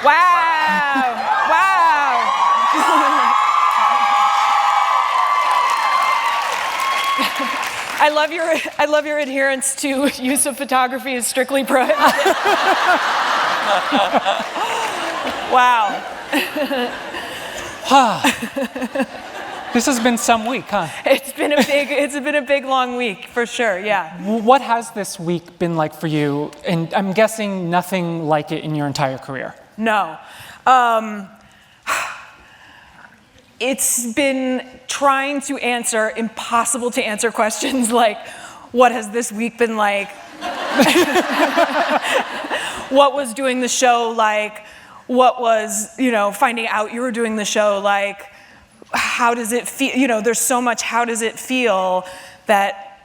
Wow. Wow. I love your adherence to use of photography is strictly prohibited. Wow. This has been some week, huh? It's been a big long week for sure. Yeah. What has this week been like for you? And I'm guessing nothing like it in your entire career. No. It's been trying to answer impossible to answer questions like, what has this week been like? What was doing the show like? What was, finding out you were doing the show like? How does it feel? There's so much how does it feel that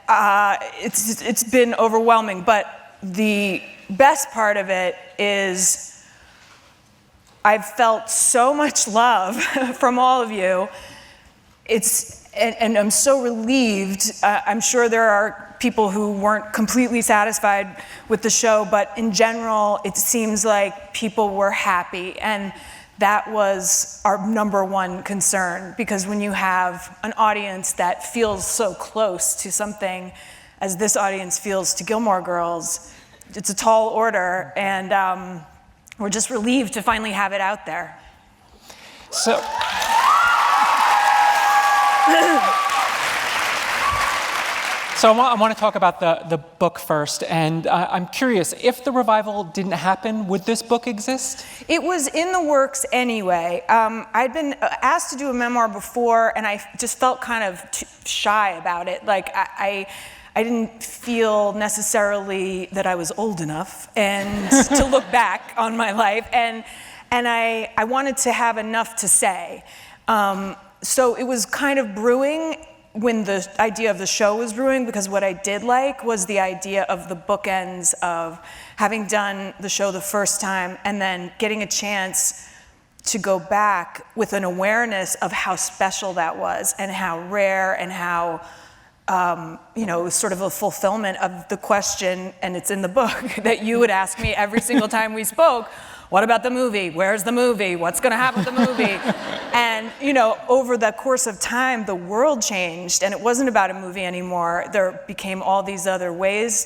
it's been overwhelming. But the best part of it is I've felt so much love from all of you. And I'm so relieved. I'm sure there are people who weren't completely satisfied with the show, but in general, it seems like people were happy. And that was our number one concern, because when you have an audience that feels so close to something as this audience feels to Gilmore Girls, it's a tall order, and we're just relieved to finally have it out there. So I want to talk about the book first, and I'm curious, if the revival didn't happen, would this book exist? It was in the works anyway. I'd been asked to do a memoir before, and I just felt kind of shy about it. Like, I didn't feel necessarily that I was old enough and to look back on my life, and I wanted to have enough to say. So it was kind of brewing when the idea of the show was brewing, because what I did like was the idea of the bookends of having done the show the first time and then getting a chance to go back with an awareness of how special that was and how rare and how it was sort of a fulfillment of the question, and it's in the book, that you would ask me every single time we spoke, what about the movie? Where's the movie? What's going to happen with the movie? And, over the course of time, the world changed, and it wasn't about a movie anymore. There became all these other ways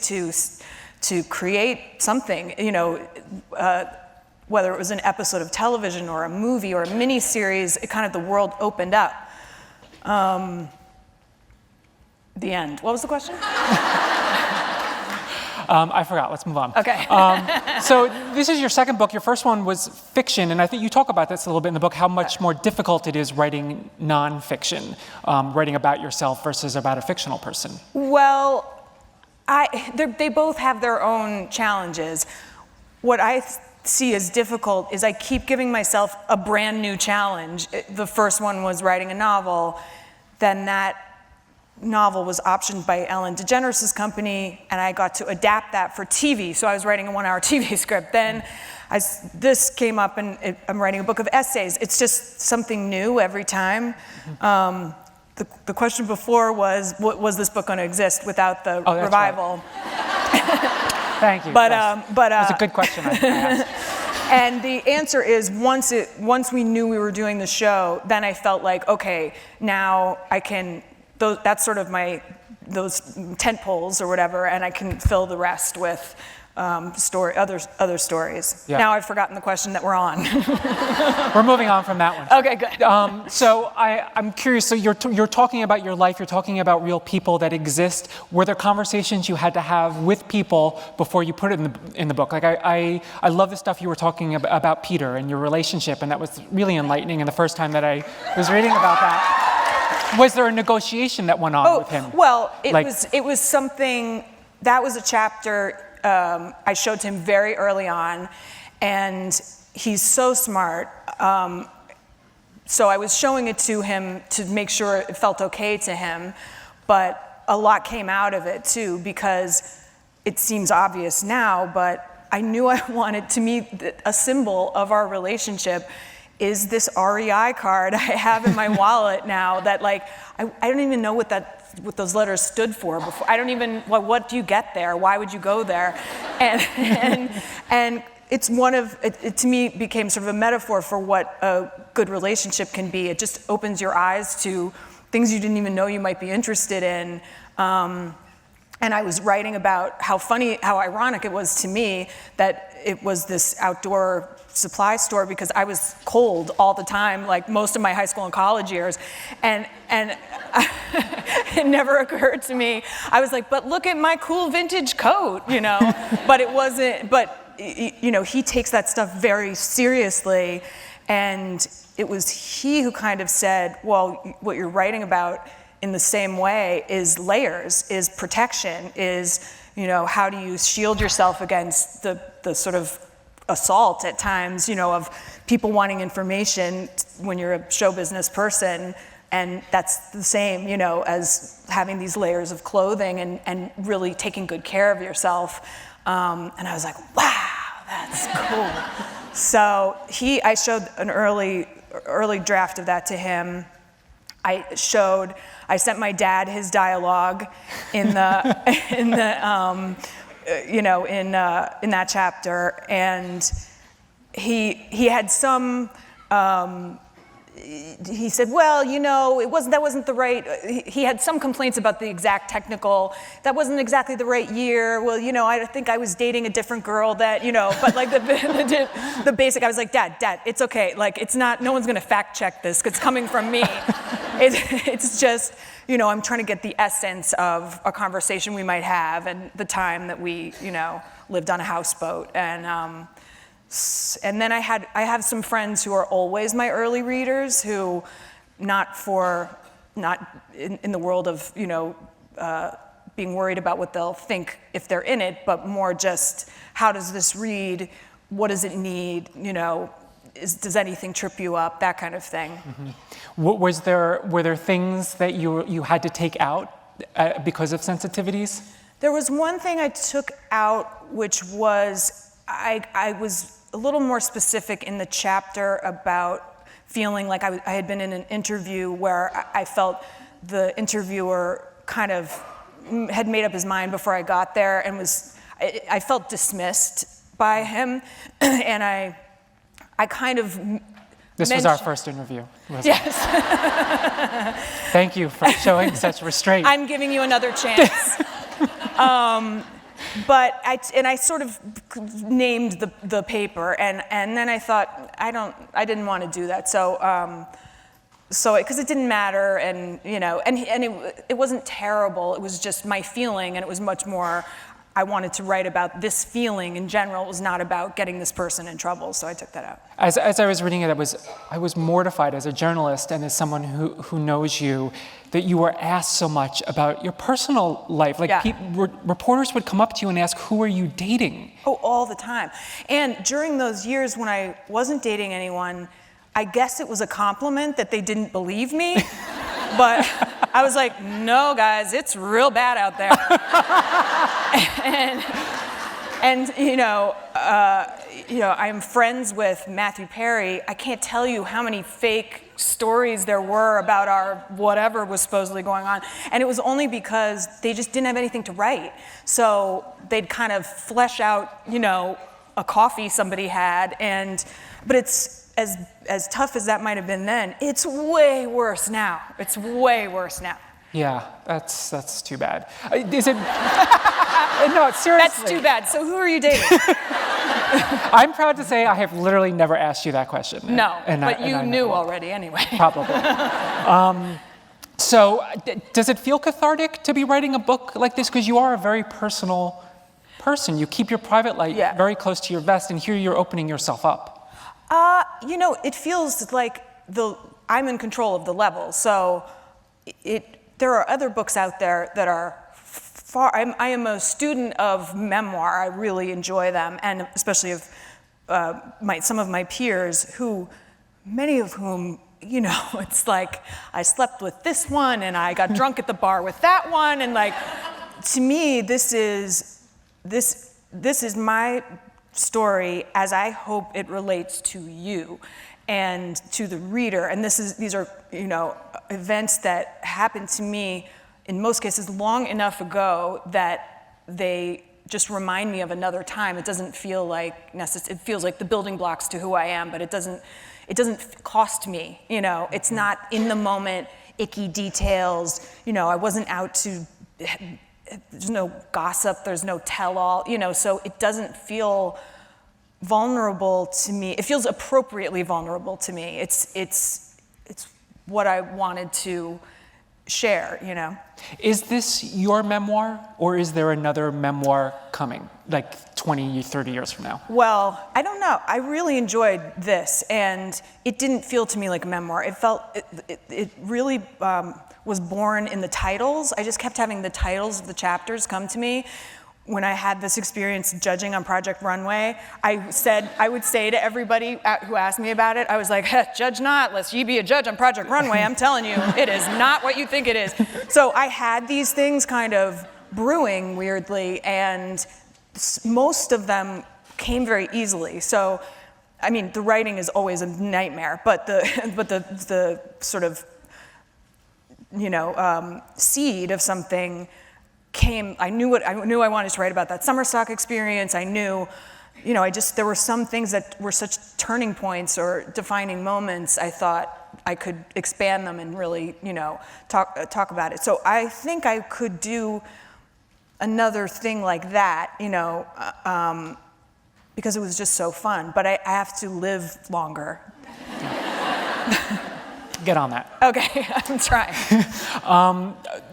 to create something, whether it was an episode of television or a movie or a mini-series, the world opened up. The end. What was the question? I forgot. Let's move on. Okay. So this is your second book. Your first one was fiction, and I think you talk about this a little bit in the book, how much more difficult it is writing nonfiction, writing about yourself versus about a fictional person. Well, they both have their own challenges. What I see as difficult is I keep giving myself a brand new challenge. The first one was writing a novel, then that novel was optioned by Ellen DeGeneres' company, and I got to adapt that for TV. So I was writing a 1-hour TV script. Then this came up, and I'm writing a book of essays. It's just something new every time. The question before was this book going to exist without the revival? Right. Thank you. But that's a good question I asked. And the answer is, once we knew we were doing the show, then I felt like, okay, now I can. That's sort of those tent poles or whatever, and I can fill the rest with other stories. Yeah. Now I've forgotten the question that we're on. We're moving on from that one. Okay, good. So I'm curious. So you're talking about your life. You're talking about real people that exist. Were there conversations you had to have with people before you put it in the book? Like I love the stuff you were talking about Peter and your relationship, and that was really enlightening. And the first time that I was reading about that. Was there a negotiation that went on with him? Well, it was something, that was a chapter I showed to him very early on, and he's so smart. So I was showing it to him to make sure it felt okay to him, but a lot came out of it too, because it seems obvious now, but I knew I wanted, to me, a symbol of our relationship is this REI card I have in my wallet now that, like, I don't even know what those letters stood for before. I don't even, what do you get there? Why would you go there? And it's it to me became sort of a metaphor for what a good relationship can be. It just opens your eyes to things you didn't even know you might be interested in. And I was writing about how ironic it was to me that it was this outdoor supply store, because I was cold all the time, like most of my high school and college years. And it never occurred to me. I was like, but look at my cool vintage coat, you know? But it wasn't, but you know, he takes that stuff very seriously. And it was he who kind of said, well, what you're writing about in the same way is layers, is protection, is, you know, how do you shield yourself against the sort of assault at times, you know, of people wanting information when you're a show business person. And that's the same, you know, as having these layers of clothing and really taking good care of yourself. And I was like, wow, that's cool. So I showed an early draft of that to him. I sent my dad his dialogue in that chapter, and he had some. He said, well, you know, that wasn't the right. He had some complaints about the exact technical. That wasn't exactly the right year. Well, you know, I think I was dating a different girl that, you know, but like the basic. I was like, Dad, it's okay. Like, it's not. No one's gonna fact check this because it's coming from me. It's just, you know, I'm trying to get the essence of a conversation we might have and the time that we, you know, lived on a houseboat. And then I have some friends who are always my early readers, who not in the world of, you know, being worried about what they'll think if they're in it, but more just, how does this read? What does it need? You know, does anything trip you up? That kind of thing. Mm-hmm. Were there things that you had to take out because of sensitivities? There was one thing I took out, which was I was a little more specific in the chapter about feeling like I had been in an interview where I felt the interviewer kind of had made up his mind before I got there, and I felt dismissed by him, and I kind of. This was our first interview. Yes. Thank you for showing such restraint. I'm giving you another chance. But I sort of named the paper, and then I thought I didn't want to do that. So because it didn't matter, and you know, and it wasn't terrible. It was just my feeling, and it was much more. I wanted to write about this feeling in general. It was not about getting this person in trouble, so I took that out. As I was reading it, I was mortified as a journalist and as someone who knows you, that you were asked so much about your personal life. Like, yeah. Reporters would come up to you and ask, who are you dating? Oh, all the time. And during those years when I wasn't dating anyone, I guess it was a compliment that they didn't believe me. But I was like, no, guys, it's real bad out there. and you know, I'm friends with Matthew Perry. I can't tell you how many fake stories there were about our whatever was supposedly going on. And it was only because they just didn't have anything to write. So they'd kind of flesh out, you know, a coffee somebody had. But it's, as tough as that might have been then, it's way worse now. It's way worse now. Yeah, that's too bad. Is it? No, seriously. That's too bad. So who are you dating? I'm proud to say I have literally never asked you that question. No, but you knew already anyway. Probably. So does it feel cathartic to be writing a book like this? Because you are a very personal person. You keep your private life very close to your vest, and here you're opening yourself up. You know, it feels like I'm in control of the level. So there are other books out there that are far. I am a student of memoir. I really enjoy them, and especially of some of my peers, many of whom, you know, it's like I slept with this one, and I got drunk at the bar with that one, and like, to me, this is my story as I hope it relates to you and to the reader. And these are, you know, events that happened to me in most cases long enough ago that they just remind me of another time. It doesn't feel like it feels like the building blocks to who I am, but it doesn't cost me, you know. It's not in the moment, icky details, you know. I wasn't out to, there's no gossip, there's no tell-all, you know, so it doesn't feel vulnerable to me. It feels appropriately vulnerable to me. It's what I wanted to share, you know. Is this your memoir, or is there another memoir coming, like 20, 30 years from now? Well, I don't know. I really enjoyed this, and it didn't feel to me like a memoir. It felt, it really was born in the titles. I just kept having the titles of the chapters come to me. When I had this experience judging on Project Runway, I would say to everybody who asked me about it, I was like, judge not, lest ye be a judge on Project Runway. I'm telling you, it is not what you think it is. So I had these things kind of brewing weirdly, and most of them came very easily. So, I mean, the writing is always a nightmare, but the sort of, you know, seed of something came. I knew I wanted to write about that summer stock experience. I knew, you know, there were some things that were such turning points or defining moments. I thought I could expand them and really, you know, talk about it. So I think I could do another thing like that, you know, because it was just so fun. But I have to live longer. Get on that. Okay, I'm trying.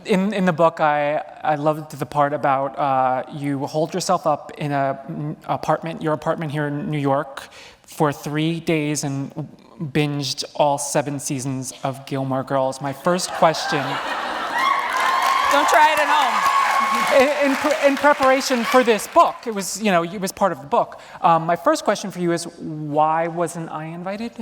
In the book, I loved the part about you hold yourself up in your apartment here in New York for 3 days and binged all 7 seasons of Gilmore Girls. My first question... Don't try it at home. In preparation for this book, it was, you know, it was part of the book. My first question for you is, why wasn't I invited?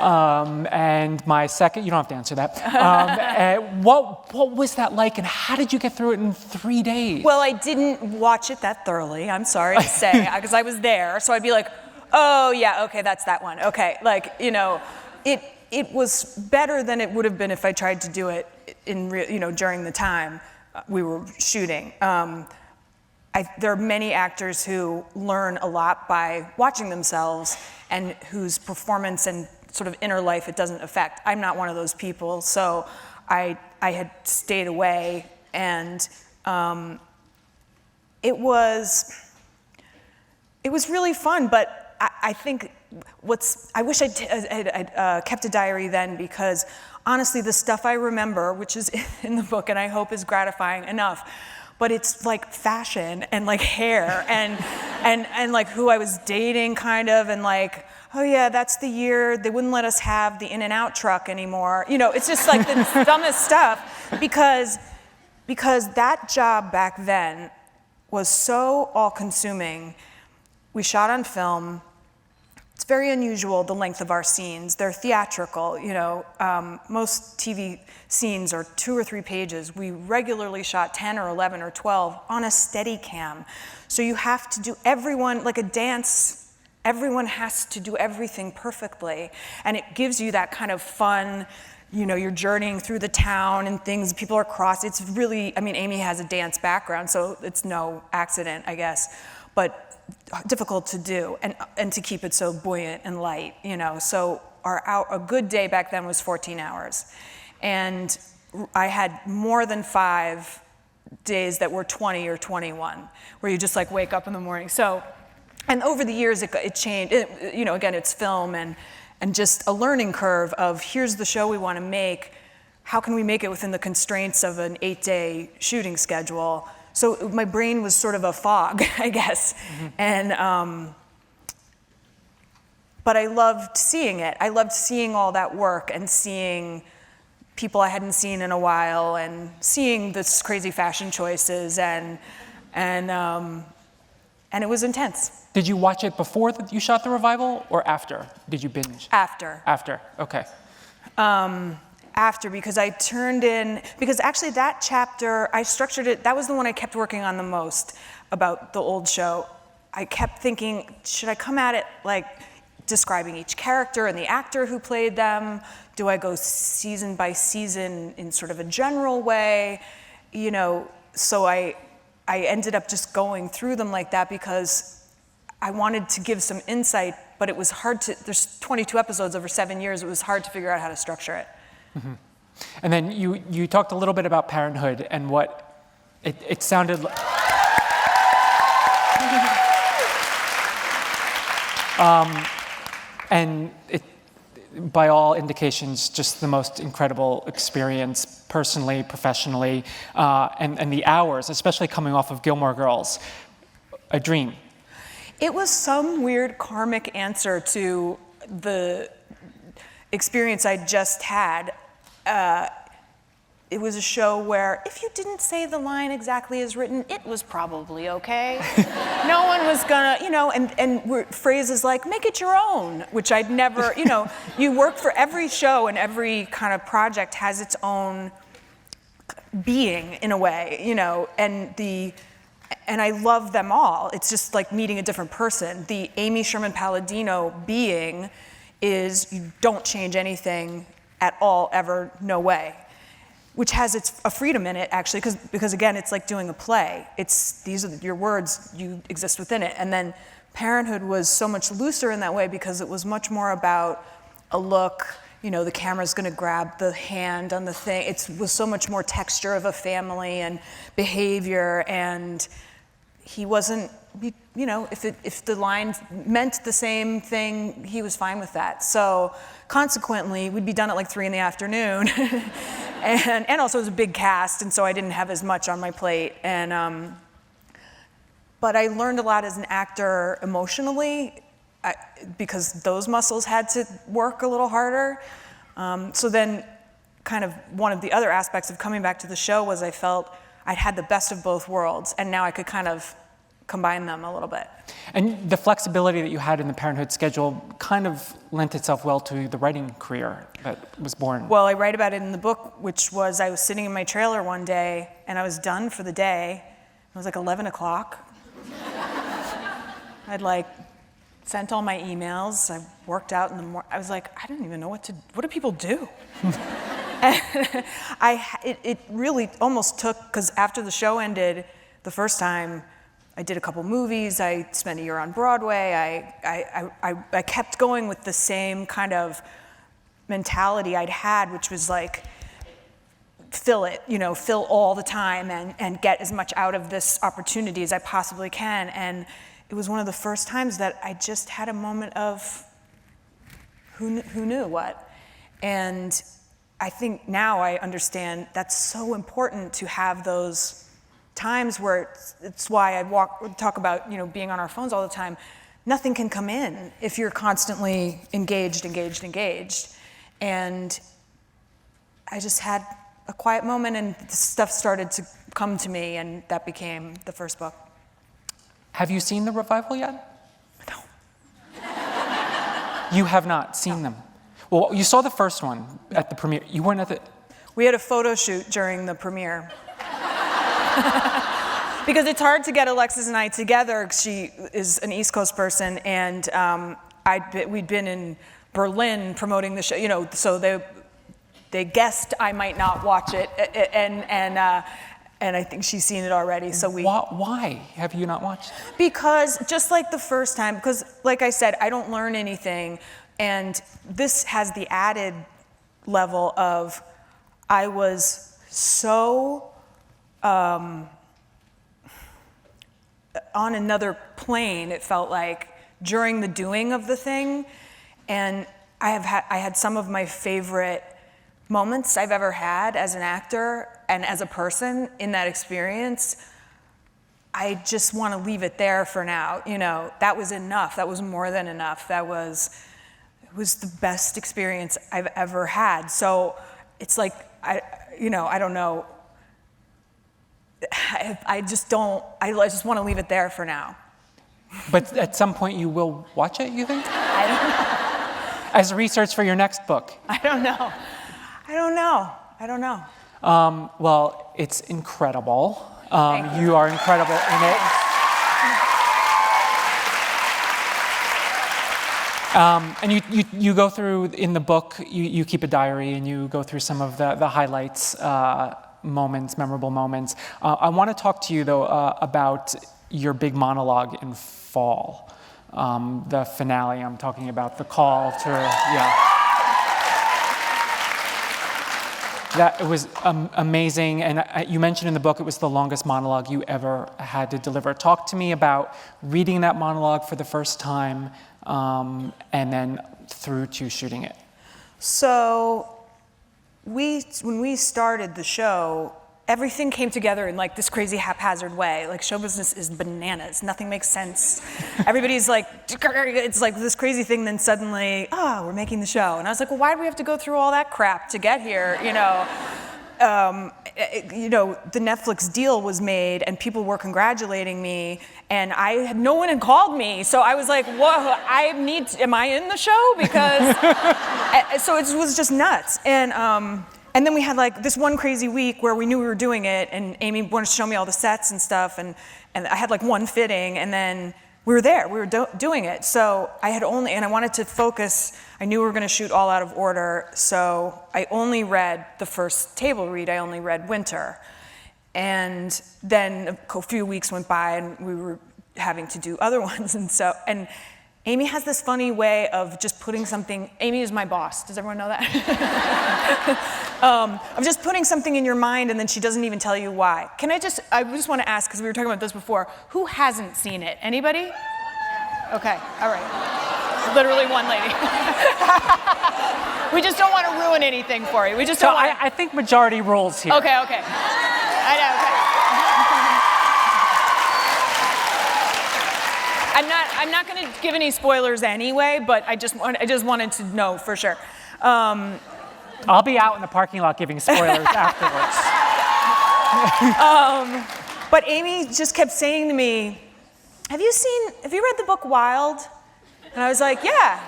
And my second, you don't have to answer that. What was that like, and how did you get through it in 3 days? Well, I didn't watch it that thoroughly, I'm sorry to say, because I was there. So I'd be like, oh yeah, okay, that's that one. Okay, like, you know, it was better than it would have been if I tried to do it during the time we were shooting. There are many actors who learn a lot by watching themselves and whose performance and sort of inner life it doesn't affect. I'm not one of those people, so I had stayed away, and it was really fun. But I think I wish I'd kept a diary then, because honestly, the stuff I remember, which is in the book, and I hope is gratifying enough, but it's like fashion and like hair and like who I was dating, kind of, and like, oh yeah, that's the year they wouldn't let us have the In-N-Out truck anymore. You know, it's just like the dumbest stuff, because that job back then was so all-consuming. We shot on film. It's very unusual, the length of our scenes. They're theatrical, you know. Most TV scenes are 2 or 3 pages. We regularly shot 10 or 11 or 12 on a Steadicam. So you have to do everyone, like a dance, everyone has to do everything perfectly. And it gives you that kind of fun, you know, you're journeying through the town and things, people are crossing. It's really, I mean, Amy has a dance background, so it's no accident, I guess. But difficult to do, and to keep it so buoyant and light, you know. So a good day back then was 14 hours. And I had more than 5 days that were 20 or 21, where you just like wake up in the morning. So, and over the years it changed, you know, again, it's film and just a learning curve of, here's the show we want to make, how can we make it within the constraints of an 8-day shooting schedule? So my brain was sort of a fog, I guess. Mm-hmm. And, but I loved seeing it. I loved seeing all that work and seeing people I hadn't seen in a while and seeing this crazy fashion choices and it was intense. Did you watch it before you shot the revival or after? Did you binge? After. After, okay. After, because I turned in, because actually that chapter, I structured it, that was the one I kept working on the most about the old show. I kept thinking, should I come at it like describing each character and the actor who played them? Do I go season by season in sort of a general way? You know, so I I ended up just going through them like that because I wanted to give some insight, but it was hard to, there's 22 episodes over 7 years, it was hard to figure out how to structure it. Mm-hmm. And then you talked a little bit about Parenthood and what it sounded like. And it, by all indications, just the most incredible experience, personally, professionally, and the hours, especially coming off of Gilmore Girls, a dream. It was some weird karmic answer to the experience I just had. It was a show where if you didn't say the line exactly as written, it was probably okay. No one was gonna, and phrases like, make it your own, which I'd never, you work for every show and every kind of project has its own being in a way, and I love them all. It's just like meeting a different person. The Amy Sherman Palladino being is you don't change anything at all, ever, no way. Which has a freedom in it, actually, because again, it's like doing a play. These are your words, you exist within it. And then Parenthood was so much looser in that way because it was much more about a look, the camera's gonna grab the hand on the thing. It was so much more texture of a family and behavior, and he wasn't, if the line meant the same thing, he was fine with that. So consequently, we'd be done at like 3 p.m. and also it was a big cast, and so I didn't have as much on my plate. And but I learned a lot as an actor emotionally, because those muscles had to work a little harder. So then kind of one of the other aspects of coming back to the show was I felt I'd had the best of both worlds, and now I could kind of combine them a little bit. And the flexibility that you had in the Parenthood schedule kind of lent itself well to the writing career that was born. Well, I write about it in the book, which was I was sitting in my trailer one day, and I was done for the day. It was like 11 o'clock. I'd sent all my emails. I worked out in the morning. I was like, I don't even know what do people do? It really almost took, because after the show ended the first time, I did a couple movies, I spent a year on Broadway, I kept going with the same kind of mentality I'd had, which was like, fill it, fill all the time and get as much out of this opportunity as I possibly can. And it was one of the first times that I just had a moment of who knew what. And I think now I understand that's so important to have those times where it's why I talk about being on our phones all the time. Nothing can come in if you're constantly engaged. And I just had a quiet moment, and stuff started to come to me, and that became the first book. Have you seen the revival yet? No. You have not seen them. Well, you saw the first one at the premiere. You weren't at the... We had a photo shoot during the premiere. Because it's hard to get Alexis and I together. She is an East Coast person, and we'd been in Berlin promoting the show, so they guessed I might not watch it, and I think she's seen it already. So Why have you not watched it? Because just like the first time, because like I said, I don't learn anything, and this has the added level of I was so on another plane, it felt like, during the doing of the thing. And I had some of my favorite moments I've ever had as an actor and as a person in that experience. I just want to leave it there for now. That was enough. That was more than enough. It was the best experience I've ever had. So it's like, I don't know. I just want to leave it there for now. But at some point you will watch it, you think? I don't know. As research for your next book? I don't know. Well, it's incredible. You are incredible in it. And you go through, in the book, you keep a diary and you go through some of the highlights moments, memorable moments. I want to talk to you, though, about your big monologue in Fall, the finale. I'm talking about the call to, That it was amazing, and you mentioned in the book it was the longest monologue you ever had to deliver. Talk to me about reading that monologue for the first time, and then through to shooting it. So, when we started the show, everything came together in like this crazy haphazard way. Like show business is bananas. Nothing makes sense. Everybody's like, it's like this crazy thing. Then suddenly, we're making the show. And I was like, well, why do we have to go through all that crap to get here? The Netflix deal was made and people were congratulating me and no one had called me. So I was like, whoa, am I in the show? Because, so it was just nuts. And then we had like this one crazy week where we knew we were doing it and Amy wanted to show me all the sets and stuff and I had like one fitting and then we were there, we were doing it. So and I wanted to focus, I knew we were gonna shoot all out of order, so I only read the first table read, I only read Winter. And then a few weeks went by and we were having to do other ones and Amy has this funny way of just putting something, Amy is my boss, does everyone know that? Of just putting something in your mind and then she doesn't even tell you why. I just want to ask, because we were talking about this before, who hasn't seen it? Anybody? Okay, all right. Literally one lady. We just don't want to ruin anything for you. We just don't want I think majority rules here. Okay. I know, okay. I'm not going to give any spoilers anyway, but I just wanted to know for sure. I'll be out in the parking lot giving spoilers afterwards. But Amy just kept saying to me, have you read the book Wild? And I was like, yeah.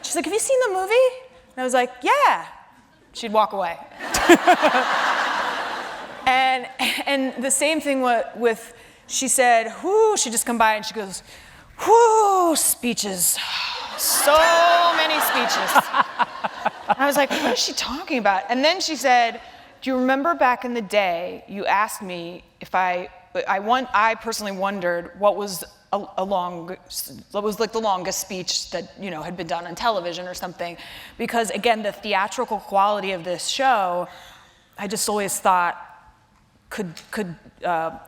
She's like, have you seen the movie? And I was like, yeah. She'd walk away. and the same thing with she said, whoo, she'd just come by and she goes, whoo, speeches. So many speeches. I was like, what is she talking about? And then she said, do you remember back in the day, you asked me if I personally wondered what was like the longest speech that, had been done on television or something. Because again, the theatrical quality of this show, I just always thought could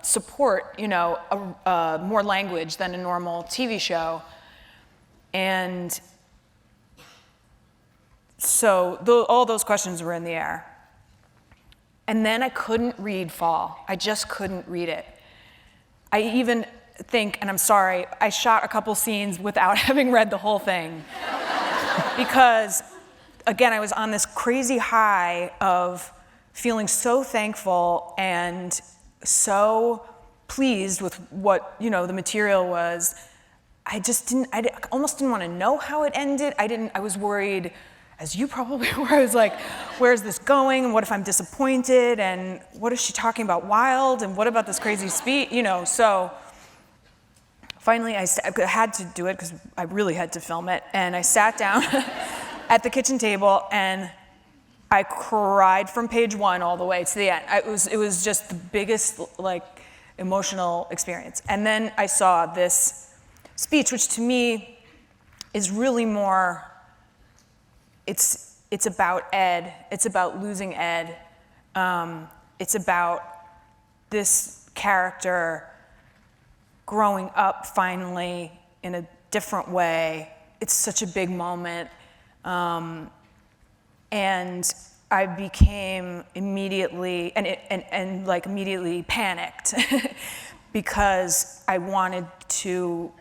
support, more language than a normal TV show. And so all those questions were in the air. And then I couldn't read Fall. I just couldn't read it. I even think, and I'm sorry, I shot a couple scenes without having read the whole thing. Because, again, I was on this crazy high of feeling so thankful and so pleased with what, the material was. I almost didn't want to know how it ended. I was worried, as you probably were, I was like, where's this going? And what if I'm disappointed? And what is she talking about Wild? And what about this crazy speech? So finally I had to do it because I really had to film it. And I sat down at the kitchen table and I cried from page 1 all the way to the end. It was just the biggest emotional experience. And then I saw this speech, which to me is really more, it's about Ed, it's about losing Ed, it's about this character growing up finally in a different way. It's such a big moment. And I became immediately, immediately panicked because I wanted to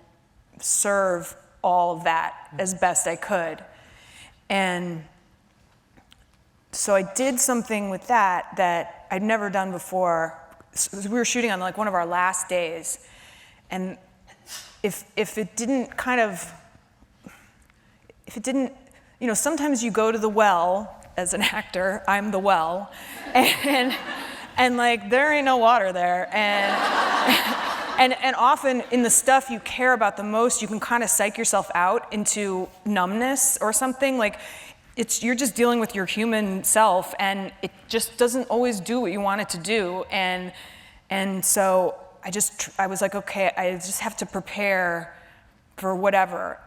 serve all of that as best I could. And so I did something with that I'd never done before. So we were shooting on one of our last days. And if it didn't sometimes you go to the well as an actor, I'm the well, and there ain't no water there. And often in the stuff you care about the most, you can kind of psych yourself out into numbness or something. you're just dealing with your human self, and it just doesn't always do what you want it to do. And so I was like, okay, I just have to prepare for whatever.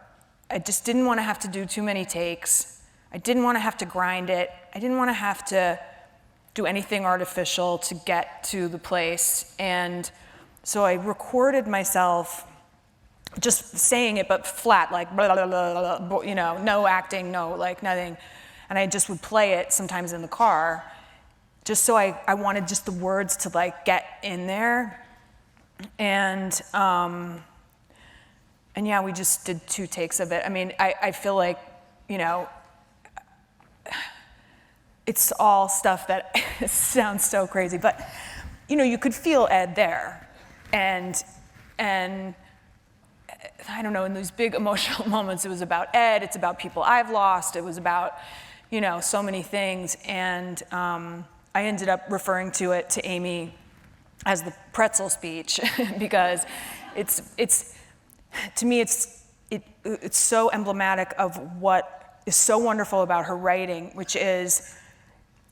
I just didn't want to have to do too many takes. I didn't want to have to grind it. I didn't want to have to do anything artificial to get to the place. And so I recorded myself just saying it, but flat, like blah, blah, blah, blah, you know, no acting, no, like nothing. And I just would play it sometimes in the car, just so I wanted just the words to like get in there. And yeah, we just did 2 takes of it. I mean, I feel like, you know, it's all stuff that sounds so crazy, but you know, you could feel Ed there. And I don't know, in those big emotional moments, it was about Ed, it's about people I've lost, it was about, you know, so many things. And I ended up referring to it to Amy as the pretzel speech because it's to me, it's so emblematic of what is so wonderful about her writing, which is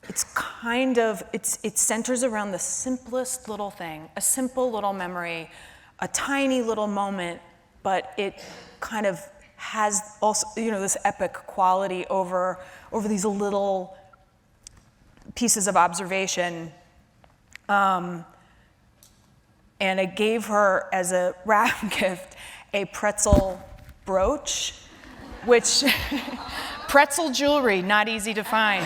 it centers around the simplest little thing, a simple little memory, a tiny little moment, but it kind of has also, you know, this epic quality over these little pieces of observation. And I gave her as a wrap gift a pretzel brooch, which pretzel jewelry, not easy to find.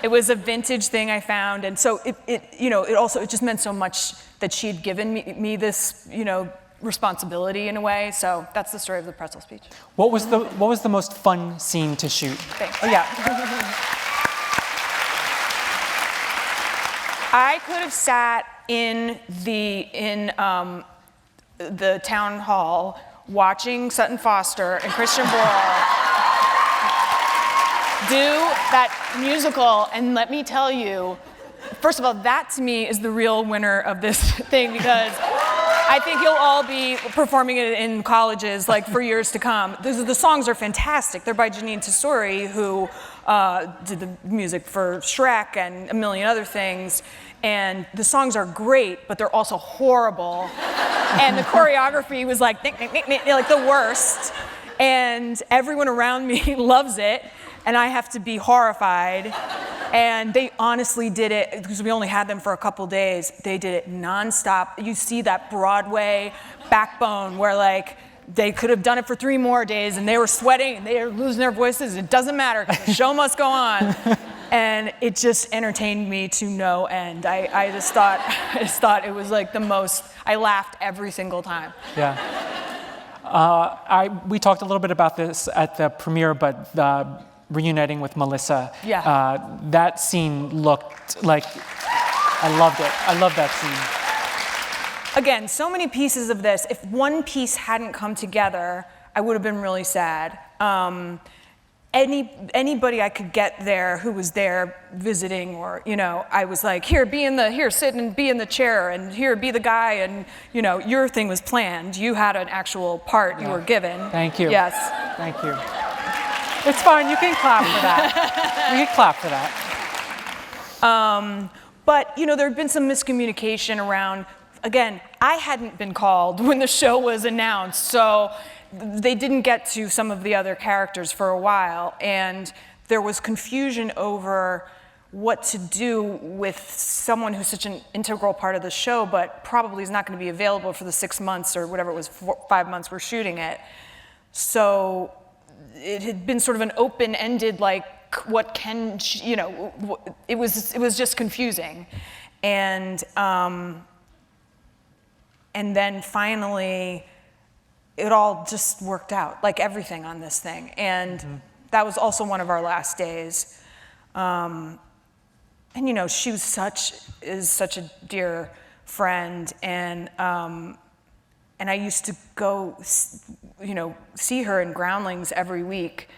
It was a vintage thing I found, and so it just meant so much that she had given me this, you know, responsibility in a way. So that's the story of the pretzel speech. What was the most fun scene to shoot? Thanks. Oh yeah. I could have sat in the town hall watching Sutton Foster and Christian Borle do that musical, and let me tell you, first of all, that to me is the real winner of this thing, because I think you'll all be performing it in colleges like for years to come. The songs are fantastic. They're by Janine Tesori, who did the music for Shrek and a million other things. And the songs are great, but they're also horrible. And the choreography was like, like the worst. And everyone around me loves it, and I have to be horrified. And they honestly did it, because we only had them for a couple days, they did it nonstop. You see that Broadway backbone where like they could have done it for 3 more days and they were sweating and they were losing their voices. It doesn't matter, because the show must go on. And it just entertained me to no end. I just thought it was like the most, I laughed every single time. Yeah. We talked a little bit about this at the premiere, but reuniting with Melissa. Yeah. That scene looked like, I loved it. I love that scene. Again, so many pieces of this. If one piece hadn't come together, I would have been really sad. Anybody I could get there who was there visiting, or, you know, I was like, here, sit and be in the chair, and here, be the guy, and, you know, your thing was planned. You had an actual part you were given. Thank you. Yes. Thank you. It's fine, you can clap for that. You can clap for that. But, you know, there had been some miscommunication around, again, I hadn't been called when the show was announced, so they didn't get to some of the other characters for a while, and there was confusion over what to do with someone who's such an integral part of the show, but probably is not going to be available for the 6 months or whatever it was, 5 months we're shooting it. So it had been sort of an open-ended, like, what can, you know, it was just confusing. And then finally, it all just worked out, like everything on this thing. And that was also one of our last days. And you know, she was is such a dear friend, and I used to go, you know, see her in Groundlings every week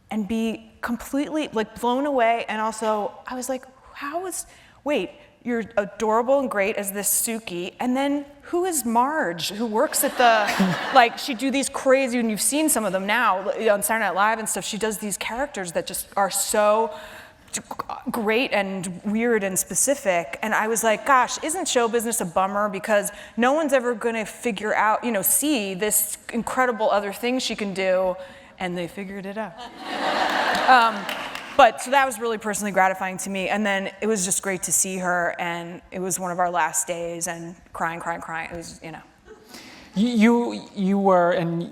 and be completely like blown away. And also I was like, wait, you're adorable and great as this Suki, and then who is Marge, who works at the, like, she'd do these crazy, and you've seen some of them now on Saturday Night Live and stuff, she does these characters that just are so great and weird and specific, and I was like, gosh, isn't show business a bummer, because no one's ever gonna figure out, see this incredible other thing she can do, and they figured it out. But so that was really personally gratifying to me, and then it was just great to see her, and it was one of our last days, and crying. It was, You were, and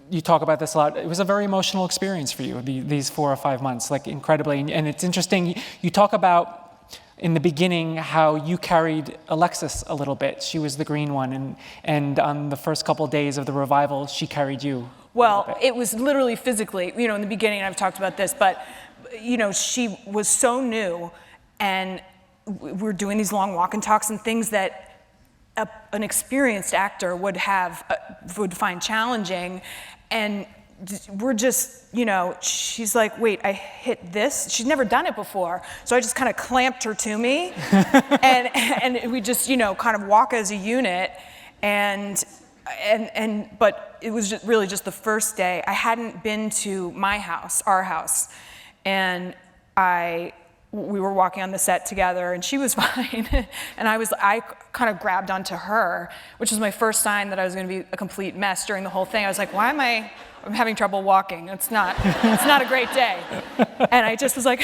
you talk about this a lot, it was a very emotional experience for you, these 4 or 5 months, like incredibly, and it's interesting, you talk about in the beginning how you carried Alexis a little bit. She was the green one, and on the first couple of days of the revival, she carried you. Well, it was literally physically, in the beginning, I've talked about this, but she was so new, and we're doing these long walk and talks and things that an experienced actor would find challenging, and we're just, she's like, wait, I hit this? She's never done it before, so I just kind of clamped her to me, and we just, kind of walk as a unit, but it was really just the first day. I hadn't been to our house, and we were walking on the set together, and she was fine, and I kind of grabbed onto her, which was my first sign that I was going to be a complete mess during the whole thing. I was like, I'm having trouble walking. It's not a great day, and I just was like,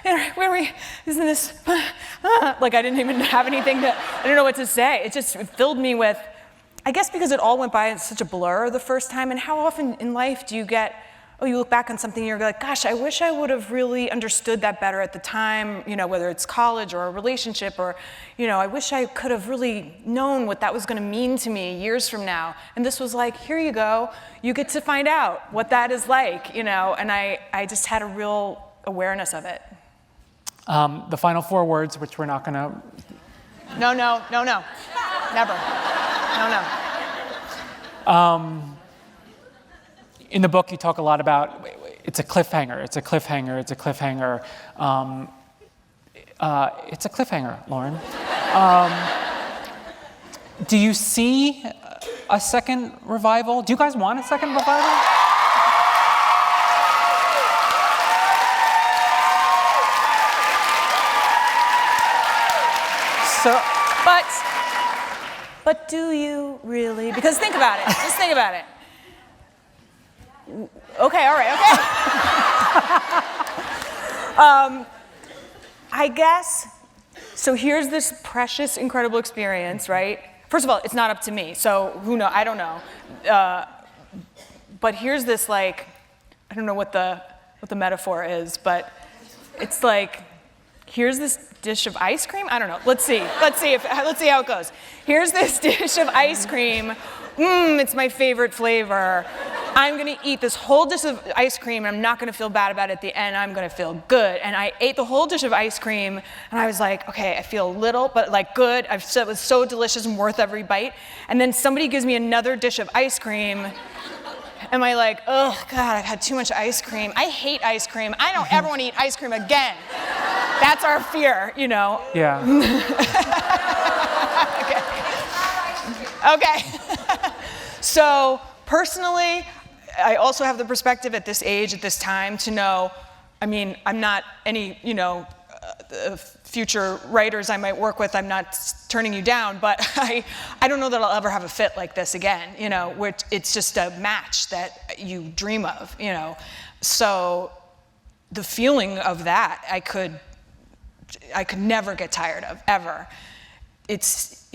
where are we? Isn't this? Like I didn't even have anything I didn't know what to say. It filled me with, I guess because it all went by in such a blur the first time, and how often in life do you you look back on something and you're like, gosh, I wish I would have really understood that better at the time, whether it's college or a relationship, or, I wish I could have really known what that was going to mean to me years from now. And this was like, here you go, you get to find out what that is like, and I just had a real awareness of it. The final 4 words, which we're not going to... No, never. No. In the book, you talk a lot about it's a cliffhanger, It's a cliffhanger, Lauren. Do you see a second revival? Do you guys want a second revival? But do you really? Because think about it. Just think about it. Okay, all right, okay. I guess, so here's this precious, incredible experience, right? First of all, it's not up to me, so who knows? I don't know. But here's this, like, I don't know what the metaphor is, but it's like, here's this dish of ice cream? I don't know. Let's see how it goes. Here's this dish of ice cream. It's my favorite flavor. I'm gonna eat this whole dish of ice cream, and I'm not gonna feel bad about it at the end. I'm gonna feel good. And I ate the whole dish of ice cream, and I was like, okay, I feel a little, but like good. It was so delicious and worth every bite. And then somebody gives me another dish of ice cream. Am I like, oh God, I've had too much ice cream. I hate ice cream. I don't ever want to eat ice cream again. That's our fear, Yeah. Okay. So personally, I also have the perspective at this age, at this time, to know, I'm not any, future writers I might work with, I'm not turning you down, but I don't know that I'll ever have a fit like this again, where it's just a match that you dream of, So the feeling of that, I could never get tired of, ever. It's,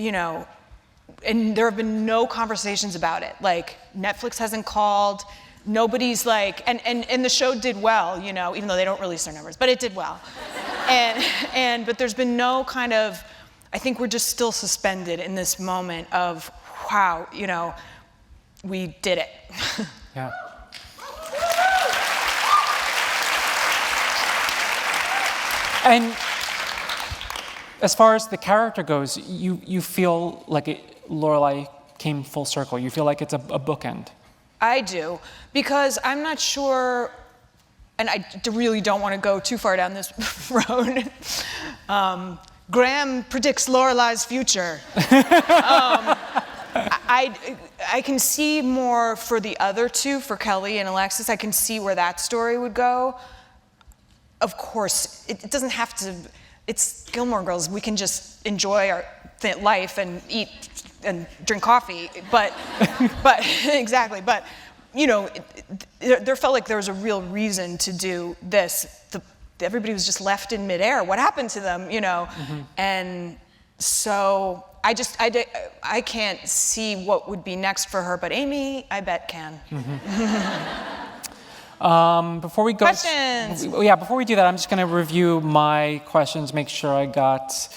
and there have been no conversations about it. Like, Netflix hasn't called, nobody's like, and the show did well, even though they don't release their numbers, but it did well. But there's been no kind of, I think we're just still suspended in this moment of, wow, we did it. Yeah. And as far as the character goes, you feel like Lorelai came full circle. You feel like it's a bookend. I do, because I'm not sure, and I really don't want to go too far down this road, Graham predicts Lorelai's future. I can see more for the other two, for Kelly and Alexis. I can see where that story would go. Of course, it doesn't have to, it's Gilmore Girls. We can just enjoy our life and eat and drink coffee. But exactly. But, you know, there felt like there was a real reason to do this. Everybody was just left in midair. What happened to them, you know? And so I can't see what would be next for her, but Amy, I bet can. Before we go, questions. Before we do that, I'm just going to review my questions, make sure I got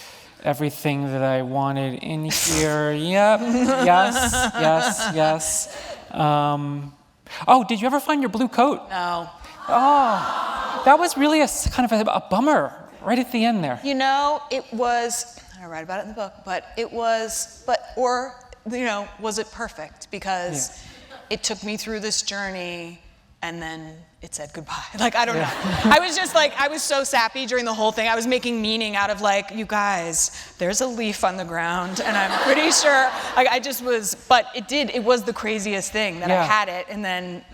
everything that I wanted in here. Yep. Yes. Oh, did you ever find your blue coat? No. Oh, that was really kind of a bummer right at the end there. You know, it was. I write about it in the book, but it was. Was it perfect? Because it took me through this journey. And then it said goodbye. Like, I don't know. I was just like, I was so sappy during the whole thing. I was making meaning out of like, you guys, there's a leaf on the ground. And I'm pretty sure, like, I just was, but it was the craziest thing that I had it. And then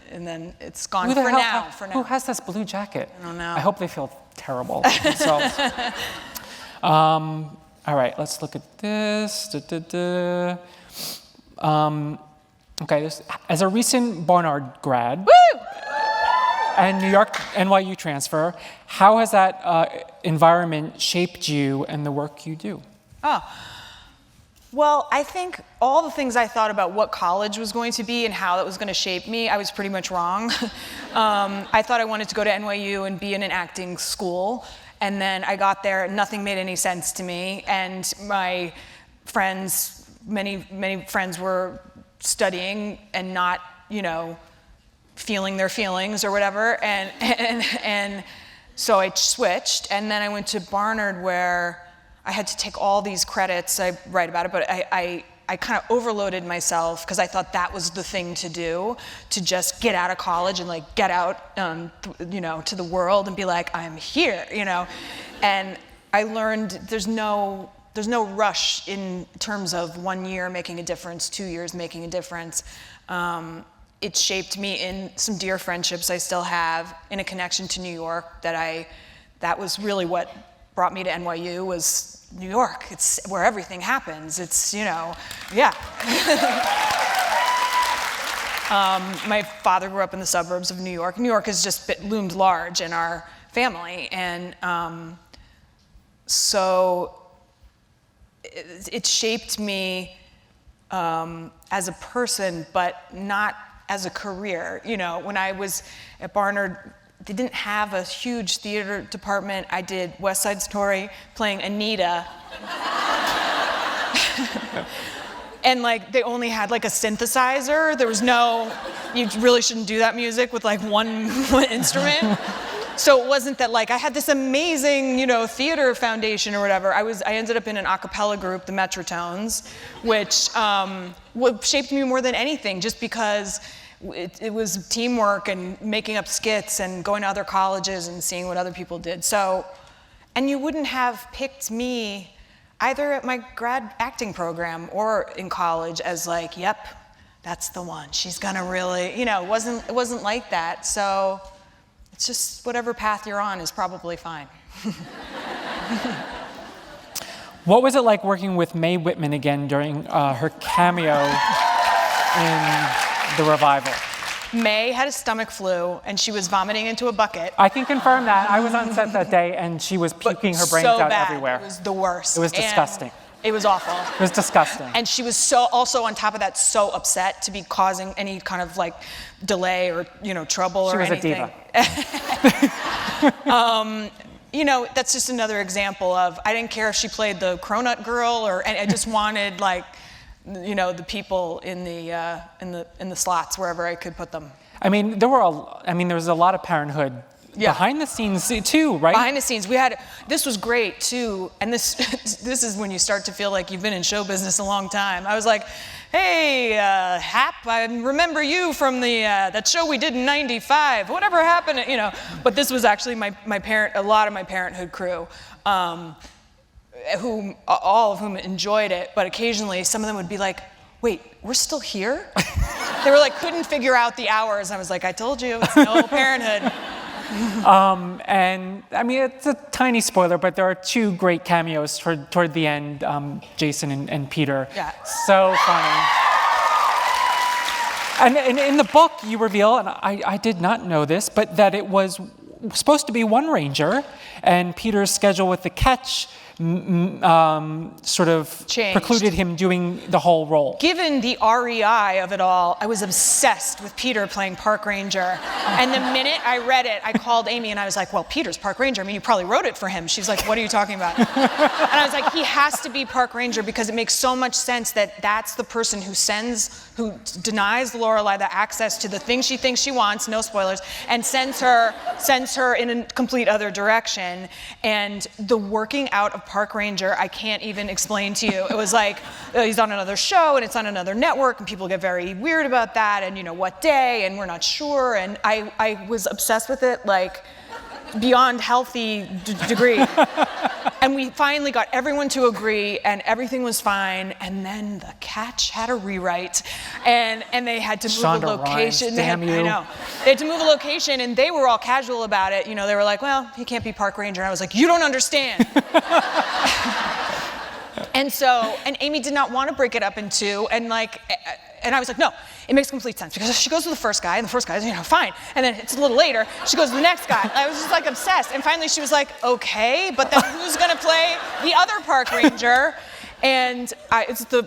it's gone for now. Who has this blue jacket? I don't know. I hope they feel terrible themselves. All right, let's look at this. Okay, as a recent Barnard grad, woo! And New York NYU transfer, how has that environment shaped you and the work you do? Oh, well, I think all the things I thought about what college was going to be and how it was going to shape me, I was pretty much wrong. I thought I wanted to go to NYU and be in an acting school, and then I got there, and nothing made any sense to me, and my friends, many friends were studying and not, feeling their feelings or whatever, and so I switched, and then I went to Barnard where I had to take all these credits. I write about it, but I kind of overloaded myself because I thought that was the thing to do, to just get out of college and like get out, to the world and be like, I'm here, and I learned there's no rush in terms of 1 year making a difference, 2 years making a difference. It shaped me in some dear friendships I still have, in a connection to New York that was really what brought me to NYU, was New York. It's where everything happens. It's, my father grew up in the suburbs of New York. New York has just loomed large in our family. And so it shaped me as a person, but not as a career. When I was at Barnard, they didn't have a huge theater department. I did West Side Story playing Anita. And they only had a synthesizer. There was you really shouldn't do that music with one instrument. So it wasn't that I had this amazing, theater foundation or whatever. I ended up in an a cappella group, the Metrotones, which shaped me more than anything, just because it was teamwork and making up skits and going to other colleges and seeing what other people did. So, and you wouldn't have picked me either at my grad acting program or in college as yep, that's the one. She's gonna really, it wasn't like that. So it's just whatever path you're on is probably fine. What was it like working with Mae Whitman again during her cameo in the revival? Mae had a stomach flu, and she was vomiting into a bucket. I can confirm that. I was on set that day, and she was puking her brains out everywhere. It was the worst. It was disgusting. It was awful. It was disgusting. And she was also on top of that, so upset to be causing any kind of delay or trouble or anything. She was a diva. That's just another example of, I didn't care if she played the cronut girl, and I just wanted the people in the slots wherever I could put them. I mean, there was a lot of Parenthood behind the scenes too, right? Behind the scenes, this was great too, and this is when you start to feel like you've been in show business a long time. I was like, hey, Hap, I remember you from that show we did in '95. Whatever happened, But this was actually a lot of my Parenthood crew. all of whom enjoyed it, but occasionally some of them would be like, wait, we're still here? They were like, couldn't figure out the hours. I was like, I told you, it's no Parenthood. And I mean, it's a tiny spoiler, but there are two great cameos toward the end, Jason and Peter. Yeah. So funny. And in the book, you reveal, and I did not know this, but that it was supposed to be one ranger, and Peter's schedule with the catch sort of changed. Precluded him doing the whole role. Given the REI of it all, I was obsessed with Peter playing park ranger. And the minute I read it, I called Amy and I was like, well, Peter's park ranger. I mean, you probably wrote it for him. She's like, what are you talking about? And I was like, he has to be park ranger because it makes so much sense that that's the person who denies Lorelai the access to the thing she thinks she wants, no spoilers, and sends her in a complete other direction. And the working out of park ranger, I can't even explain to you. It was like, he's on another show and it's on another network and people get very weird about that and what day and we're not sure. And I was obsessed with it like beyond healthy degree. And we finally got everyone to agree and everything was fine. And then the catch had a rewrite and they had to move Shonda a location. Rhimes, damn you. I know. They had to move a location and they were all casual about it. They were like, well, he can't be park ranger. And I was like, you don't understand. And Amy did not want to break it up in two and I was like, no, it makes complete sense because she goes to the first guy and the first guy is, fine. And then it's a little later, she goes to the next guy. I was just like obsessed. And finally she was like, okay, but then who's going to play the other park ranger? And it's the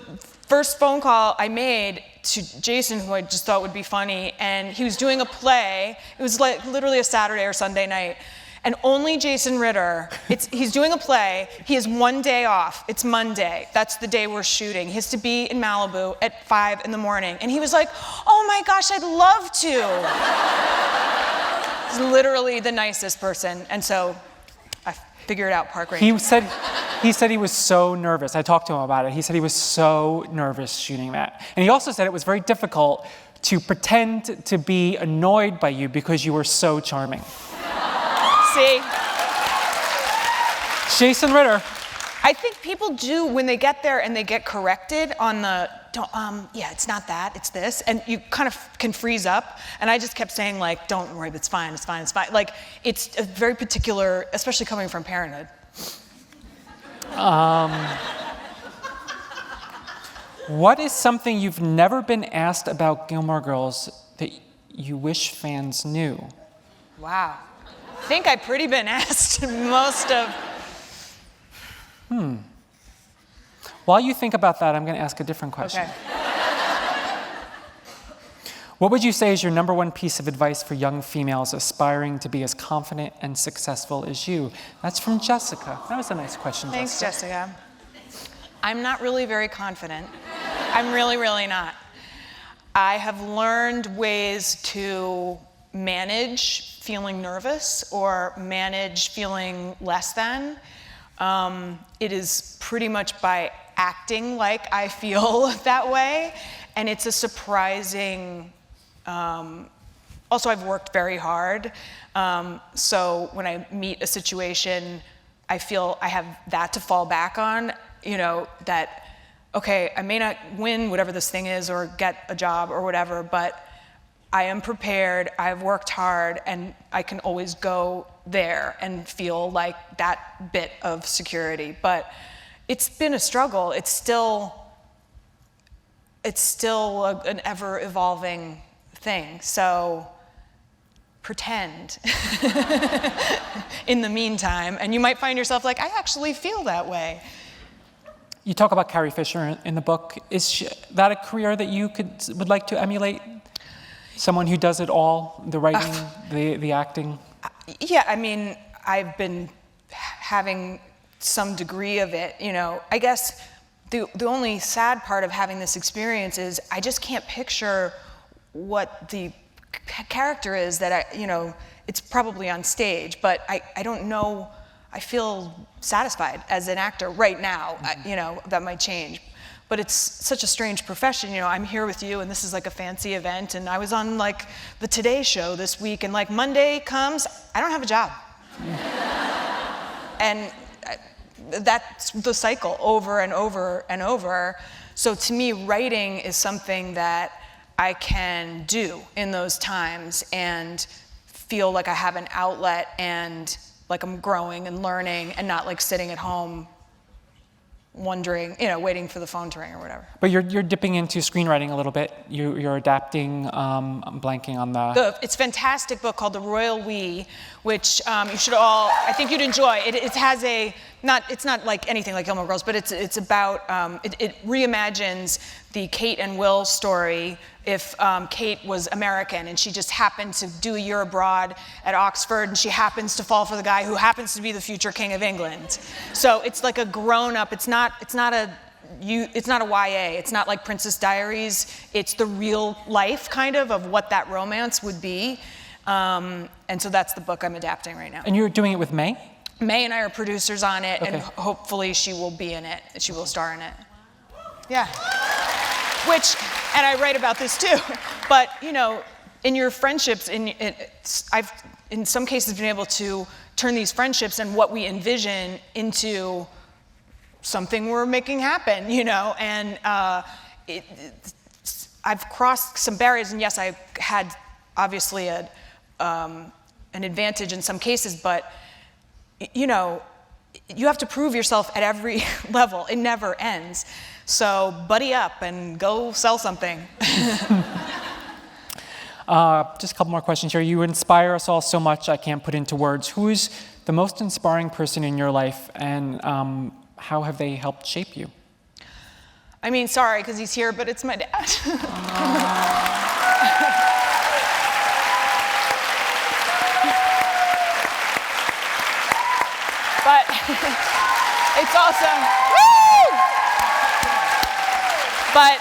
first phone call I made to Jason, who I just thought would be funny. And he was doing a play. It was like literally a Saturday or Sunday night. And only Jason Ritter, he's doing a play, he has one day off, it's Monday, that's the day we're shooting. He has to be in Malibu at 5 in the morning. And he was like, oh my gosh, I'd love to. He's literally the nicest person. And so I figured out park ranger. He said he was so nervous. I talked to him about it. He said he was so nervous shooting that. And he also said it was very difficult to pretend to be annoyed by you because you were so charming. See? Jason Ritter. I think people do when they get there and they get corrected on the, yeah, it's not that, it's this. And you kind of can freeze up. And I just kept saying don't worry, it's fine, it's fine, it's fine. It's a very particular, especially coming from Parenthood. What is something you've never been asked about Gilmore Girls that you wish fans knew? Wow. I think I've pretty been asked most of. While you think about that, I'm going to ask a different question. Okay. What would you say is your number one piece of advice for young females aspiring to be as confident and successful as you? That's from Jessica. That was a nice question, Thanks, Jessica. Jessica. I'm not really very confident. I'm really, really not. I have learned ways to manage feeling nervous or manage feeling less than. It is pretty much by acting like I feel that way, and it's a surprising, also I've worked very hard, so when I meet a situation, I feel I have that to fall back on, that, okay, I may not win whatever this thing is or get a job or whatever, but I am prepared, I've worked hard, and I can always go there and feel like that bit of security. But it's been a struggle. It's still an ever-evolving thing. So pretend in the meantime, and you might find yourself like, I actually feel that way. You talk about Carrie Fisher in the book. Is that a career that you would like to emulate? Someone who does it all, the writing, the acting? Yeah, I mean, I've been having some degree of it, I guess the only sad part of having this experience is I just can't picture what the character is that it's probably on stage, but I don't know, I feel satisfied as an actor right now, that might change. But it's such a strange profession, I'm here with you and this is like a fancy event and I was on the Today Show this week and Monday comes, I don't have a job. And that's the cycle over and over and over. So to me, writing is something that I can do in those times and feel like I have an outlet and like I'm growing and learning and not like sitting at home wondering, waiting for the phone to ring or whatever. But you're dipping into screenwriting a little bit. You're adapting. I'm blanking on the. It's a fantastic book called The Royal We, which you should all. I think you'd enjoy. It has it's not like anything like Gilmore Girls, but it's about. It reimagines the Kate and Will story. If Kate was American and she just happened to do a year abroad at Oxford and she happens to fall for the guy who happens to be the future King of England. So it's like a grown-up, it's not a YA, it's not like Princess Diaries, it's the real life kind of what that romance would be. And so that's the book I'm adapting right now. And you're doing it with May? May and I are producers on it, Okay. and hopefully she will be in it, she will star in it. Yeah. And I write about this too, but in your friendships, I've in some cases been able to turn these friendships and what we envision into something we're making happen, and I've crossed some barriers, and yes, I had obviously an advantage in some cases, but you have to prove yourself at every level. It never ends. So buddy up and go sell something. Just a couple more questions here. You inspire us all so much I can't put into words. Who is the most inspiring person in your life, and how have they helped shape you? I mean, sorry, because he's here, but it's my dad. But it's also, woo! But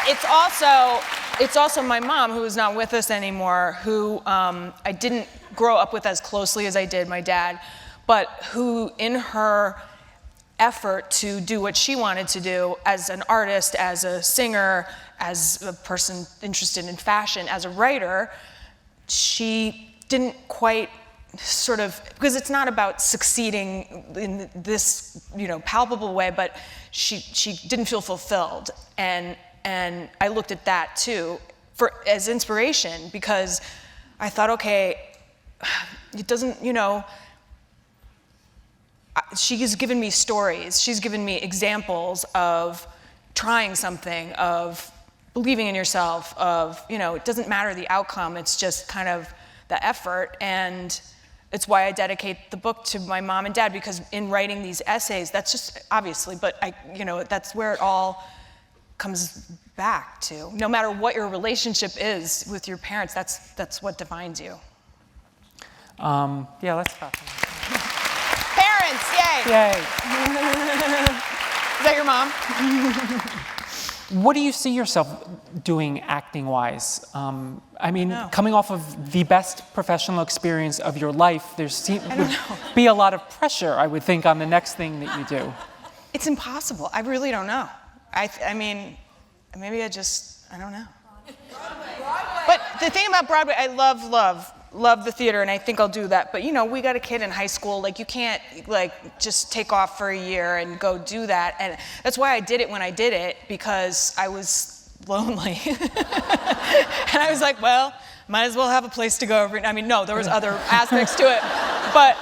it's also my mom, who is not with us anymore, who I didn't grow up with as closely as I did my dad, but who in her effort to do what she wanted to do as an artist, as a singer, as a person interested in fashion, as a writer, she didn't quite sort of, because it's not about succeeding in this, palpable way, but she didn't feel fulfilled. And I looked at that too as inspiration, because I thought, okay, it doesn't, she's given me stories, she's given me examples of trying something, of believing in yourself, of, it doesn't matter the outcome, it's just kind of the effort. And it's why I dedicate the book to my mom and dad, because in writing these essays, that's just obviously, but that's where it all comes back to. No matter what your relationship is with your parents, that's what defines you. Yeah, let's clap. Parents, yay! Yay. Is that your mom? What do you see yourself doing acting-wise? No. Coming off of the best professional experience of your life, would be a lot of pressure, I would think, on the next thing that you do. It's impossible. I really don't know. I mean, maybe I don't know. But the thing about Broadway, I love the theater, and I think I'll do that. But we got a kid in high school, you can't just take off for a year and go do that. And that's why I did it when I did it, because I was lonely. And I was like, well, might as well have a place to go. No, there was other aspects to it. But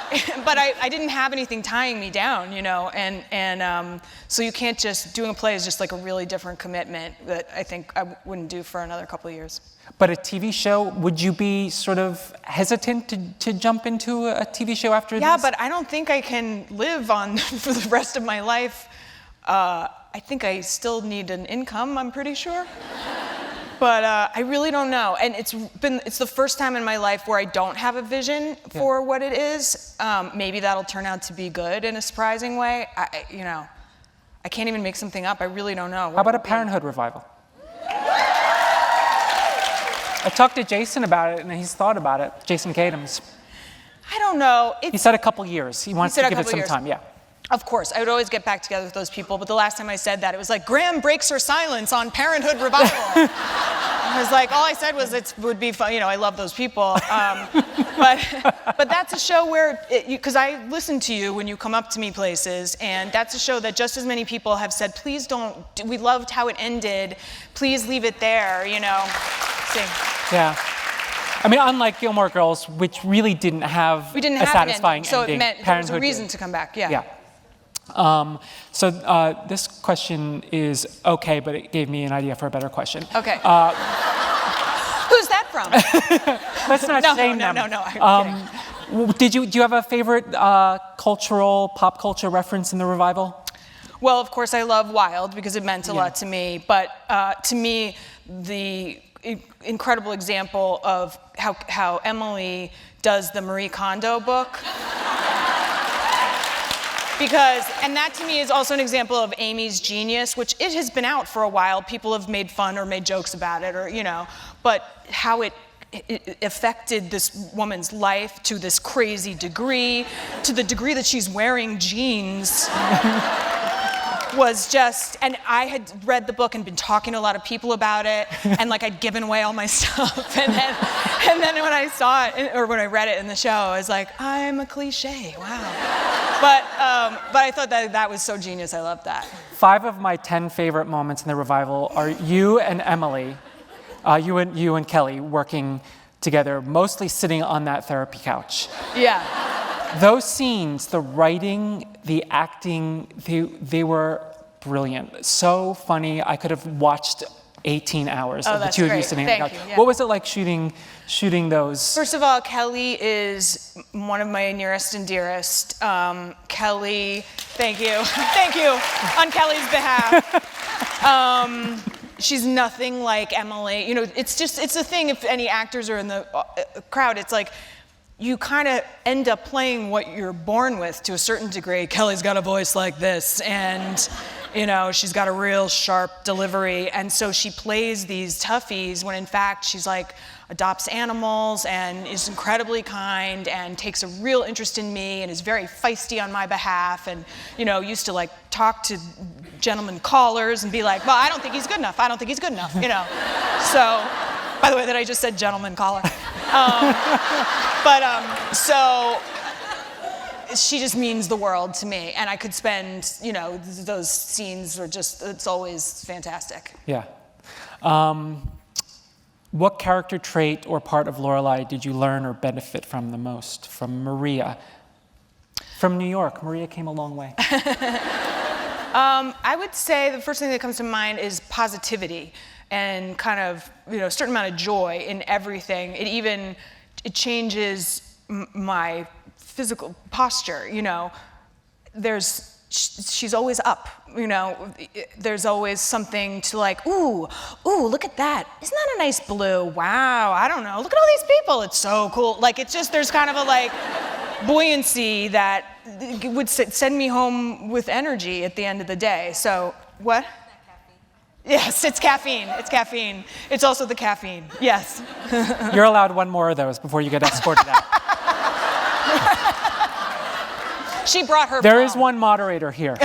I didn't have anything tying me down, and so you can't doing a play is just like a really different commitment that I think I wouldn't do for another couple of years. But a TV show, would you be sort of hesitant to jump into a TV show after this? Yeah, but I don't think I can live on for the rest of my life. I think I still need an income, I'm pretty sure. But I really don't know. And it's the first time in my life where I don't have a vision for what it is. Maybe that'll turn out to be good in a surprising way. I can't even make something up. I really don't know. How about a Parenthood revival? I talked to Jason about it, and he's thought about it. Jason Katims. I don't know. He said a couple years. He wants to give it some time, yeah. Of course, I would always get back together with those people, but the last time I said that, it was like, Graham breaks her silence on Parenthood revival. Because like all I said was it would be fun, I love those people. But that's a show where, because I listen to you when you come up to me places, and that's a show that just as many people have said, please don't, we loved how it ended, please leave it there, See. Yeah. I mean, unlike Gilmore Girls, which really didn't have We didn't a have satisfying an ending, so ending. it meant there was a Parenthood reason did. to come back, yeah. So this question is okay, but it gave me an idea for a better question. Okay. Who's that from? Let's not shame them. No, I'm kidding. Do you have a favorite pop culture reference in the revival? Well, of course, I love Wild because it meant a lot to me. But to me, the incredible example of how Emily does the Marie Kondo book. And that to me is also an example of Amy's genius, which it has been out for a while. People have made fun or made jokes about it, but how it affected this woman's life to this crazy degree, to the degree that she's wearing jeans. Was just, and I had read the book and been talking to a lot of people about it, and like I'd given away all my stuff, and then when I saw it, or when I read it in the show, I was like, I'm a cliche, wow. But I thought that was so genius, I loved that. 5 of my 10 favorite moments in the revival are you and Emily, you and Kelly working together, mostly sitting on that therapy couch. Yeah. Those scenes, the writing, the acting, they were brilliant. So funny. I could have watched 18 hours of the two of you sitting on the couch. Yeah. What was it like shooting those? First of all, Kelly is one of my nearest and dearest. Kelly, thank you. Thank you on Kelly's behalf. She's nothing like Emily. It's a thing if any actors are in the crowd, it's like, you kind of end up playing what you're born with to a certain degree. Kelly's got a voice like this, and she's got a real sharp delivery, and so she plays these toughies when in fact she's like adopts animals and is incredibly kind and takes a real interest in me and is very feisty on my behalf, and used to like talk to gentlemen callers and be like, well, I don't think he's good enough, So, by the way, that I just said gentleman caller. So she just means the world to me, and I could spend, those scenes are just, it's always fantastic. Yeah. What character trait or part of Lorelai did you learn or benefit from the most? From Maria. From New York. Maria came a long way. I would say the first thing that comes to mind is positivity and kind of, a certain amount of joy in everything. It changes my physical posture, she's always up, there's always something to like, ooh, look at that. Isn't that a nice blue? Wow, I don't know. Look at all these people. It's so cool. Like, it's just, there's kind of a like buoyancy that would send me home with energy at the end of the day. So, what? Yes, it's caffeine. It's caffeine. It's also the caffeine. Yes. You're allowed one more of those before you get escorted out. She brought her. There is one moderator here.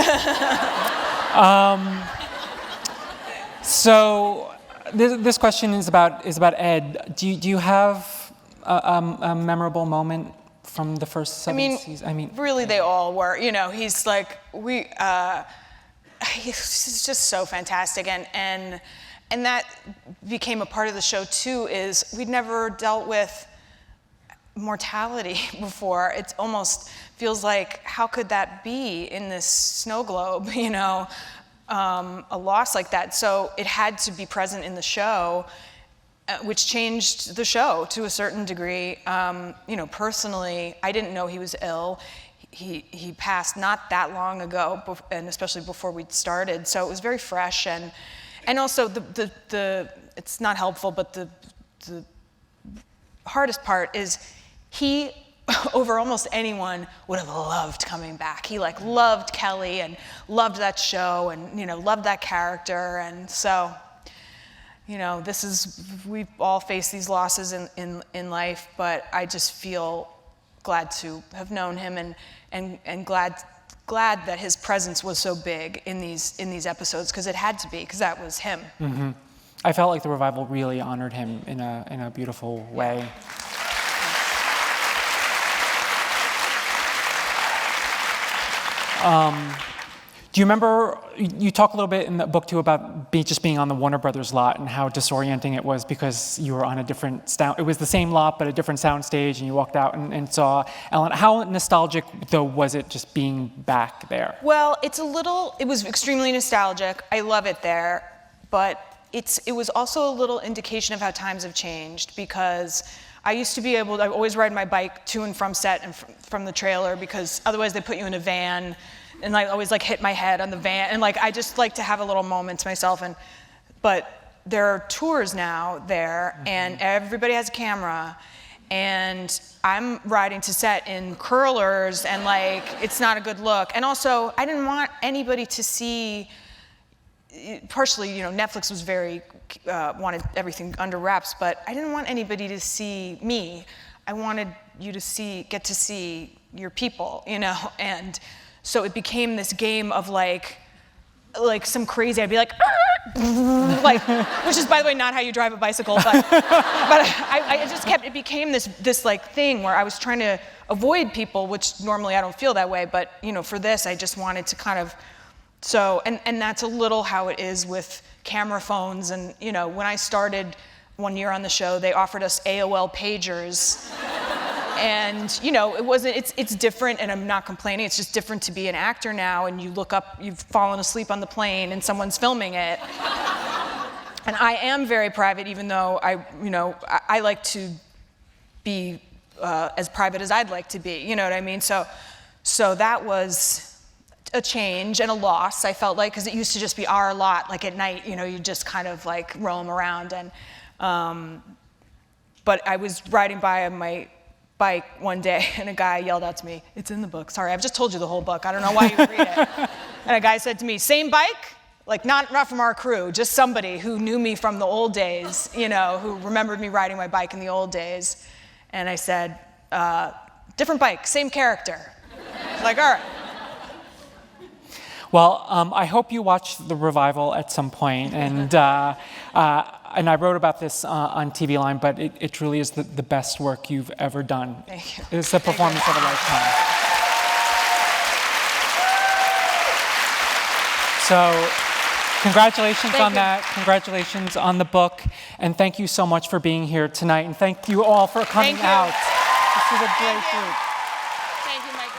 So this question is about Ed. Do you have a memorable moment from the first 7 seasons? Really, they all were. He's like he's just so fantastic, and that became a part of the show too. Is we'd never dealt with mortality before. It almost feels like, how could that be in this snow globe? A loss like that. So it had to be present in the show, which changed the show to a certain degree. Personally, I didn't know he was ill. He passed not that long ago, and especially before we'd started. So it was very fresh, and also the it's not helpful, but the hardest part is he, over almost anyone, would have loved coming back. He loved Kelly and loved that show and loved that character, and so we all face these losses in life, but I just feel glad to have known him and glad that his presence was so big in these episodes, because it had to be, because that was him. Mm-hmm. I felt like the revival really honored him in a beautiful way. Do you remember, you talk a little bit in the book too about just being on the Warner Brothers lot and how disorienting it was because you were on a different sound, it was the same lot but a different sound stage, and you walked out and saw Ellen. How nostalgic though was it just being back there? Well, it was extremely nostalgic. I love it there, but it was also a little indication of how times have changed, because I used to be able to, I always ride my bike to and from set and from the trailer, because otherwise they put you in a van, and I always like hit my head on the van, and like I just like to have a little moment to myself. But there are tours now there, and everybody has a camera, and I'm riding to set in curlers, and like it's not a good look. And also, I didn't want anybody to see. Partially, Netflix was very wanted everything under wraps, but I didn't want anybody to see me. I wanted you to get to see your people, and so it became this game of like some crazy, I'd be like, which is, by the way, not how you drive a bicycle, but I just kept, it became this like thing where I was trying to avoid people, which normally I don't feel that way, but for this, I just wanted to kind of, and that's a little how it is with camera phones. And when I started one year on the show, they offered us AOL pagers. And it's different, and I'm not complaining. It's just different to be an actor now, and you look up, you've fallen asleep on the plane, and someone's filming it. And I am very private, even though I like to be as private as I'd like to be. You know what I mean? So that was a change and a loss, I felt like, because it used to just be our lot. Like at night, you just kind of like roam around, and but I was riding by on my bike one day, and a guy yelled out to me, "It's in the book. Sorry, I've just told you the whole book. I don't know why you read it." And a guy said to me, "Same bike?" Like not from our crew, just somebody who knew me from the old days, who remembered me riding my bike in the old days. And I said, "Different bike, same character." Like, all right. Well, I hope you watch the revival at some point, and I wrote about this on TV Line, but it truly is the best work you've ever done. Thank you. It's the performance of a lifetime. So, congratulations on that. Congratulations on the book, and thank you so much for being here tonight, and thank you all for coming out. This is a great group. Thank you, Michael.